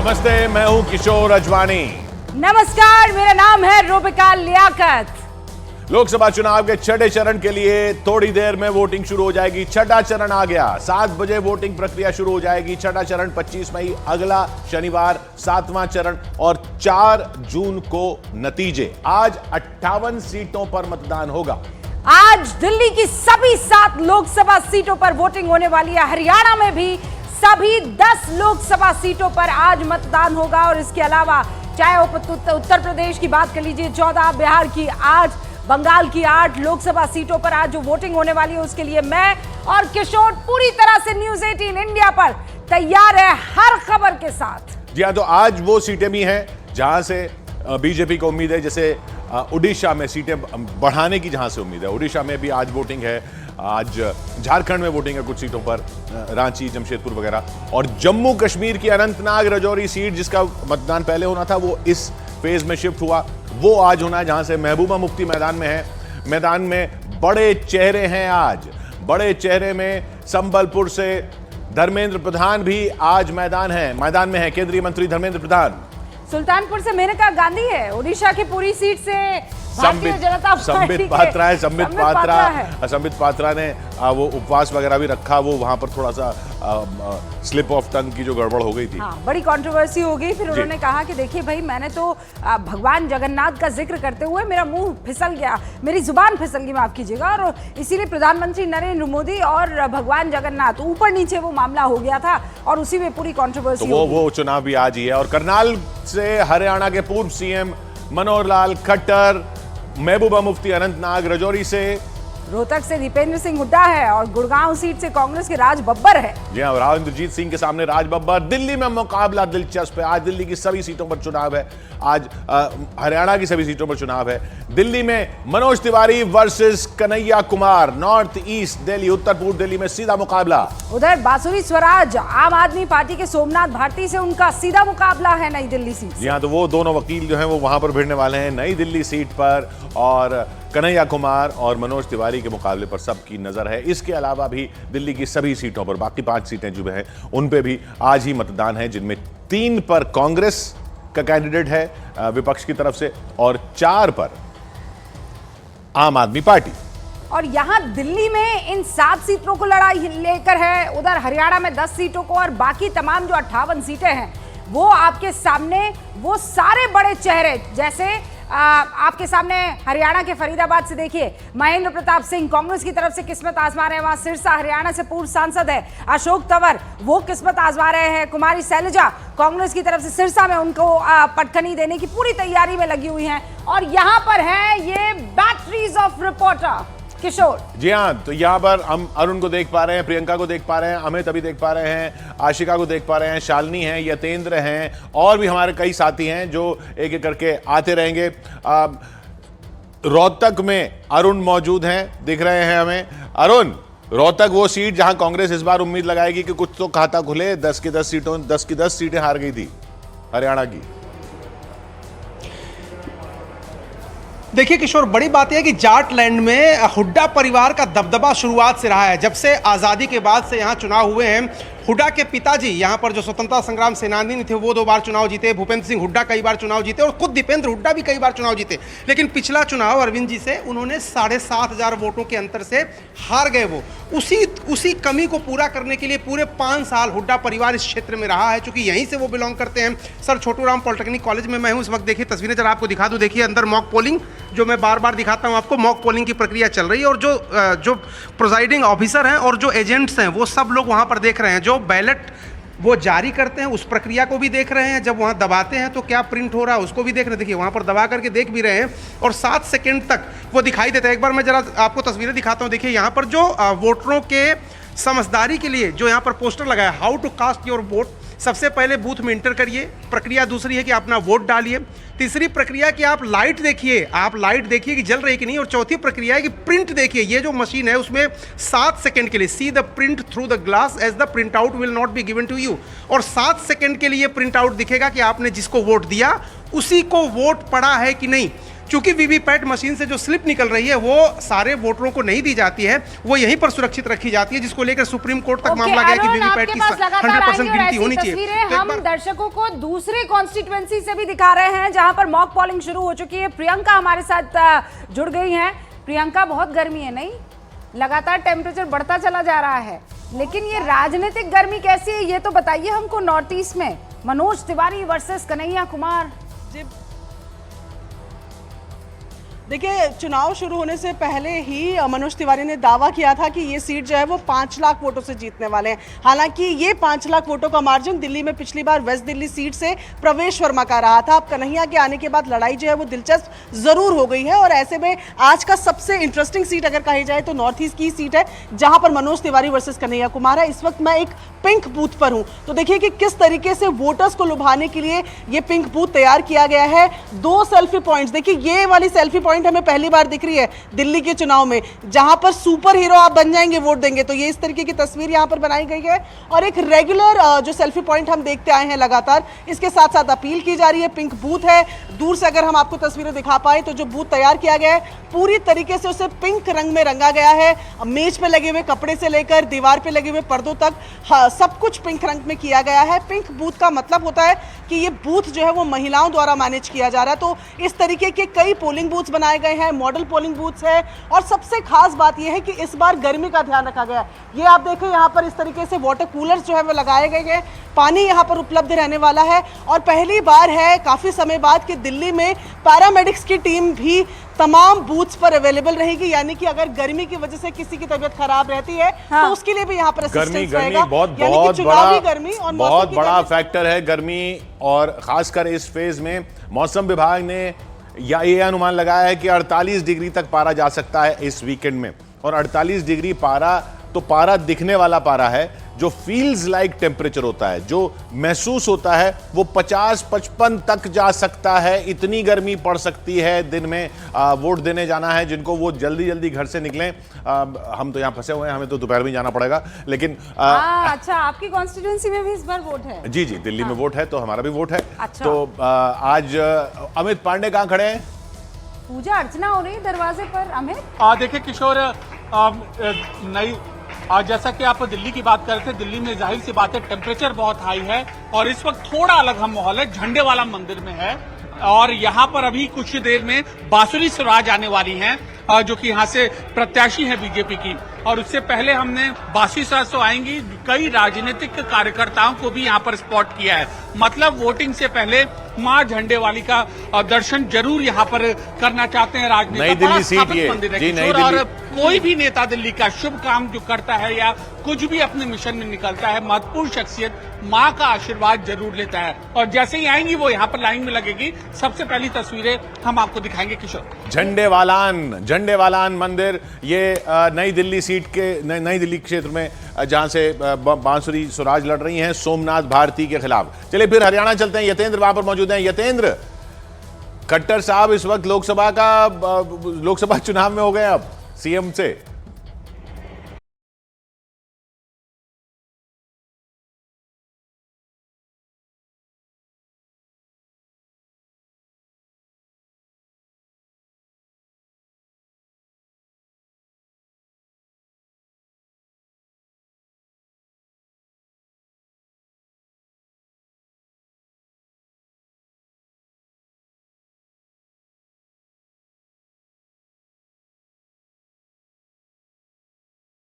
नमस्ते, मैं हूं किशोर अजवानी। नमस्कार, मेरा नाम है रूबिका लियाकत। लोकसभा चुनाव के छठे चरण के लिए थोड़ी देर में वोटिंग शुरू हो जाएगी। छठा चरण आ गया। 7 बजे वोटिंग प्रक्रिया शुरू हो जाएगी। छठा चरण 25 मई, अगला शनिवार 7वां चरण और 4 जून को नतीजे। आज 58 सीटों पर मतदान होगा। आज दिल्ली की सभी 7 लोकसभा सीटों पर वोटिंग होने वाली है। हरियाणा में भी सभी 10 लोकसभा सीटों पर आज मतदान होगा और इसके अलावा चाहे उत्तर प्रदेश की बात कर लीजिए 14, बिहार की 8, बंगाल की 8 लोकसभा सीटों पर आज जो वोटिंग होने वाली है उसके लिए मैं और किशोर पूरी तरह से न्यूज़ 18 इंडिया पर तैयार है हर खबर के साथ। जी हाँ, तो आज वो सीटें भी हैं जहां से बीजेपी को उम्मीद है, जैसे उड़ीसा में सीटें बढ़ाने की जहां से उम्मीद है। उड़ीसा में भी आज वोटिंग है। आज झारखंड में वोटिंग है कुछ सीटों पर, रांची, जमशेदपुर वगैरह। और जम्मू कश्मीर की अनंतनाग राजौरी सीट जिसका मतदान पहले होना था वो इस फेज में शिफ्ट हुआ, वो आज होना है, जहां से महबूबा मुफ्ती मैदान में है। मैदान में बड़े चेहरे हैं आज। बड़े चेहरे में संबलपुर से धर्मेंद्र प्रधान भी आज मैदान में है। केंद्रीय मंत्री धर्मेंद्र प्रधान। सुल्तानपुर से मेनका गांधी है। उड़ीसा की पूरी सीट से भारतीय जनता संबित पात्रा है। संबित पात्रा ने वो उपवास वगैरह भी रखा। वो वहां पर थोड़ा सा स्लिप ऑफ टंग की जो गड़बड़ हो गई थी, हाँ, बड़ी कंट्रोवर्सी हो गई। फिर उन्होंने कहा कि देखिए भाई, मैंने तो भगवान जगन्नाथ का जिक्र करते हुए मेरा मुंह फिसल गया, मेरी जुबान फिसल गई, माफ कीजिएगा, और इसीलिए प्रधानमंत्री नरेंद्र मोदी और भगवान जगन्नाथ ऊपर नीचे वो मामला हो गया था और उसी में पूरी कंट्रोवर्सी तो वो चुनाव भी आज ही है। और करनाल से हरियाणा के पूर्व सीएम मनोहर लाल खट्टर, महबूबा मुफ्ती अनंतनाग राजौरी से, रोहतक से दीपेंद्र सिंह हुड्डा है और गुड़गांव सीट से कांग्रेस के राज बब्बर है। जी हाँ, राव इंद्रजीत सिंह के सामने राज बब्बर। दिल्ली में मुकाबला दिलचस्प है। आज दिल्ली की सभी सीटों पर चुनाव है। आज हरियाणा की सभी सीटों पर चुनाव है। दिल्ली में Manoj Tiwari versus Kanhaiya Kumar. North east Delhi, उत्तर पूर्व दिल्ली में सीधा मुकाबला। उधर बांसुरी स्वराज आम आदमी पार्टी के सोमनाथ भारती से उनका सीधा मुकाबला है नई दिल्ली सीट। जी हाँ, तो वो दोनों वकील जो हैं वो वहां पर भिड़ने वाले हैं नई दिल्ली सीट पर। और कन्हैया कुमार और मनोज तिवारी के मुकाबले पर सबकी नजर है। इसके अलावा भी दिल्ली की सभी सीटों पर, बाकी 5 सीटें जो हैं उन पे भी आज ही मतदान है, जिनमें 3 पर कांग्रेस का कैंडिडेट है विपक्ष की तरफ से और 4 पर आम आदमी पार्टी। और यहां दिल्ली में इन 7 सीटों को लड़ाई लेकर है। उधर हरियाणा में 10 सीटों को और बाकी तमाम जो 58 सीटें हैं वो आपके सामने, वो सारे बड़े चेहरे, जैसे आपके सामने हरियाणा के फरीदाबाद से देखिए महेंद्र प्रताप सिंह कांग्रेस की तरफ से किस्मत आजमा रहे हैं। वहां सिरसा हरियाणा से पूर्व सांसद है अशोक तंवर, वो किस्मत आजमा रहे हैं। कुमारी शैलजा कांग्रेस की तरफ से सिरसा में उनको पटखनी देने की पूरी तैयारी में लगी हुई हैं। और यहां पर है ये बैटरीज ऑफ रिपोर्टर किशोर। जी हाँ, तो यहाँ पर हम अरुण को देख पा रहे हैं, प्रियंका को देख पा रहे हैं, अमित अभी देख पा रहे हैं, आशिका को देख पा रहे हैं, शालिनी हैं, यतेंद्र हैं और भी हमारे कई साथी हैं जो एक एक करके आते रहेंगे। रोहतक में अरुण मौजूद हैं, दिख रहे हैं हमें। अरुण, रोहतक वो सीट जहां कांग्रेस इस बार उम्मीद लगाएगी कि कुछ तो खाता खुले। 10 की 10 सीटें हार गई थी हरियाणा की। देखिए किशोर, बड़ी बात यह है कि जाटलैंड में हुड्डा परिवार का दबदबा शुरुआत से रहा है। जब से आज़ादी के बाद से यहाँ चुनाव हुए हैं, हुड्डा के पिताजी यहाँ पर जो स्वतंत्रता संग्राम सेनानी थे वो 2 बार चुनाव जीते, भूपेंद्र सिंह हुड्डा कई बार चुनाव जीते और खुद दीपेंद्र हुड्डा भी कई बार चुनाव जीते। लेकिन पिछला चुनाव अरविंद जी से उन्होंने 7,500 वोटों के अंतर से हार गए। वो उसी कमी को पूरा करने के लिए पूरे 5 साल हुड्डा परिवार इस क्षेत्र में रहा है, चूंकि यहीं से वो बिलोंग करते हैं। सर छोटूराम पॉलिटेक्निक कॉलेज में मैं हूँ इस वक्त। देखिए तस्वीरें जरा आपको दिखा दूँ। देखिए अंदर मॉक पोलिंग, जो मैं बार बार दिखाता हूँ आपको, मॉक पोलिंग की प्रक्रिया चल रही है और जो प्रोसाइडिंग ऑफिसर हैं और जो एजेंट्स हैं वो सब लोग वहाँ पर देख रहे हैं। जो बैलेट वो जारी करते हैं उस प्रक्रिया को भी देख रहे हैं, जब वहाँ दबाते हैं तो क्या प्रिंट हो रहा है उसको भी देख रहे हैं। देखिए वहाँ पर दबा करके देख भी रहे हैं और 7 सेकंड तक वो दिखाई देता है। एक बार मैं जरा आपको तस्वीरें दिखाता हूँ। देखिए यहाँ पर जो वोटरों के समझदारी के लिए जो यहाँ पर पोस्टर लगा है, how to cast your vote. सबसे पहले बूथ में इंटर करिए। प्रक्रिया दूसरी है कि अपना वोट डालिए। तीसरी प्रक्रिया कि आप लाइट देखिए कि जल रही कि नहीं। और चौथी प्रक्रिया है कि प्रिंट देखिए। ये जो मशीन है उसमें 7 सेकंड के लिए see the print through the glass as the print out will not be given to you. और 7 सेकंड के लिए प्रिंट आउट दिखेगा कि आपने जिसको वोट दिया उसी को वोट पड़ा है कि नहीं। चूंकि वीवीपैट मशीन से जो स्लिप निकल रही है वो सारे वोटरों को नहीं दी जाती है, वो यहीं पर सुरक्षित रखी जाती है, जिसको लेकर सुप्रीम कोर्ट तक मामला गया कि वीवीपैट की 100% गिनती होनी चाहिए। तो हम दर्शकों को दूसरी कॉन्स्टिट्यूएंसी से भी दिखा रहे हैं जहां पर मॉक पॉलिंग शुरू हो चुकी है। प्रियंका हमारे साथ जुड़ गई हैं। प्रियंका, बहुत गर्मी है नहीं? लगातार टेम्परेचर बढ़ता चला जा रहा है, लेकिन ये राजनीतिक गर्मी कैसी है ये तो बताइए हमको। नॉर्थ ईस्ट में मनोज तिवारी वर्सेस कन्हैया कुमार। जी देखिए, चुनाव शुरू होने से पहले ही मनोज तिवारी ने दावा किया था कि ये सीट जो है वो 5 लाख वोटों से जीतने वाले हैं। हालांकि ये 5 लाख वोटों का मार्जिन दिल्ली में पिछली बार वेस्ट दिल्ली सीट से प्रवेश वर्मा का रहा था। अब कन्हैया के आने के बाद लड़ाई जो है वो दिलचस्प जरूर हो गई है और ऐसे में आज का सबसे इंटरेस्टिंग सीट अगर कही जाए तो नॉर्थ ईस्ट की सीट है, जहां पर मनोज तिवारी वर्सेस कन्हैया कुमार है। इस वक्त मैं एक पिंक बूथ पर हूं, तो देखिए कि किस तरीके से वोटर्स को लुभाने के लिए ये पिंक बूथ तैयार किया गया है। 2 सेल्फी पॉइंट्स, देखिए ये वाली सेल्फी पॉइंट हमें पहली बार दिख रही है दिल्ली के चुनाव में, जहां पर सुपर हीरो आप बन जाएंगे वोट देंगे, तो ये इस तरीके की तस्वीर यहां पर बनाई गई है। और एक रेगुलर जो सेल्फी पॉइंट हम देखते आए हैं लगातार, इसके साथ साथ अपील की जा रही है। पिंक बूथ है, दूर से अगर हम आपको तस्वीरें दिखा पाए तो जो बूथ तैयार किया गया है पूरी तरीके से उसे पिंक रंग में रंगा गया है। मेज पे लगे हुए कपड़े से लेकर दीवार पे लगे हुए पर्दों तक सब कुछ पिंक रंग में किया गया है। पिंक बूथ का मतलब होता है कि ये बूथ जो है वो महिलाओं द्वारा मैनेज किया जा रहा है। तो इस तरीके के कई पोलिंग बूथ्स बनाए गए हैं, मॉडल पोलिंग बूथ्स है। और सबसे खास बात यह है कि इस बार गर्मी का ध्यान रखा गया है। ये आप देखें यहाँ पर इस तरीके से वाटर कूलर्स जो है वो लगाए गए हैं, पानी यहाँ पर उपलब्ध रहने वाला है। और पहली बार है काफी समय बाद कि दिल्ली में पैरामेडिक्स की टीम भी तमाम बूथ्स पर अवेलेबल रहेगी, यानी कि अगर गर्मी की वजह से किसी की तबीयत खराब रहती है तो उसके लिए भी यहाँ पर असिस्टेंस रहेगा। बहुत बड़ा फैक्टर है गर्मी, और खासकर इस फेज में मौसम विभाग ने ये अनुमान लगाया है कि 48 डिग्री तक पारा जा सकता है इस वीकेंड में। और 48 डिग्री पारा तो पारा दिखने वाला पारा है, जो फील्स लाइक टेम्परेचर होता है, जो महसूस होता है, वो 50-55 तक जा सकता है। इतनी गर्मी पड़ सकती है दिन में। वोट देने जाना है जिनको, वो जल्दी जल्दी घर से निकलें। हम तो यहाँ फंसे हुए हैं, हमें तो दोपहर में जाना पड़ेगा, लेकिन अच्छा, आपकी कॉन्स्टिट्यूएंसी में भी इस बार वोट है? जी जी, दिल्ली में वोट है, तो हमारा भी वोट है। अच्छा। तो आज अमित पांडे कहाँ खड़े हैं? पूजा अर्चना हो रही है दरवाजे पर। अमित, देखिए किशोर, नई आज जैसा कि आप दिल्ली की बात कर रहे थे, दिल्ली में जाहिर सी बात है टेम्परेचर बहुत हाई है और इस वक्त थोड़ा अलग हम माहौल है, झंडे वाला मंदिर में है। और यहाँ पर अभी कुछ देर में बांसुरी स्वराज आने वाली हैं, जो कि यहाँ से प्रत्याशी है बीजेपी की। और उससे पहले हमने बांसुरी स्वराज तो आएंगी, कई राजनीतिक कार्यकर्ताओं को भी यहाँ पर स्पॉट किया है। मतलब वोटिंग से पहले माँ झंडे वाली का दर्शन जरूर यहाँ पर करना चाहते हैं राजनेता। नई दिल्ली सीट ये जी, नई दिल्ली। और कोई भी नेता दिल्ली का शुभ काम जो करता है या कुछ भी अपने मिशन में निकलता है, महत्वपूर्ण शख्सियत माँ का आशीर्वाद जरूर लेता है। और जैसे ही आएंगी वो यहाँ पर लाइन में लगेगी। सबसे पहली तस्वीरें हम आपको दिखाएंगे किशोर। झंडे वालान मंदिर, ये नई दिल्ली सीट के नई दिल्ली क्षेत्र में जहां से बांसुरी स्वराज लड़ रही हैं सोमनाथ भारती के खिलाफ। चलिए फिर हरियाणा चलते हैं, यतेंद्र वहां पर मौजूद हैं। यतेंद्र, खट्टर साहब इस वक्त लोकसभा चुनाव में हो गए अब सीएम से।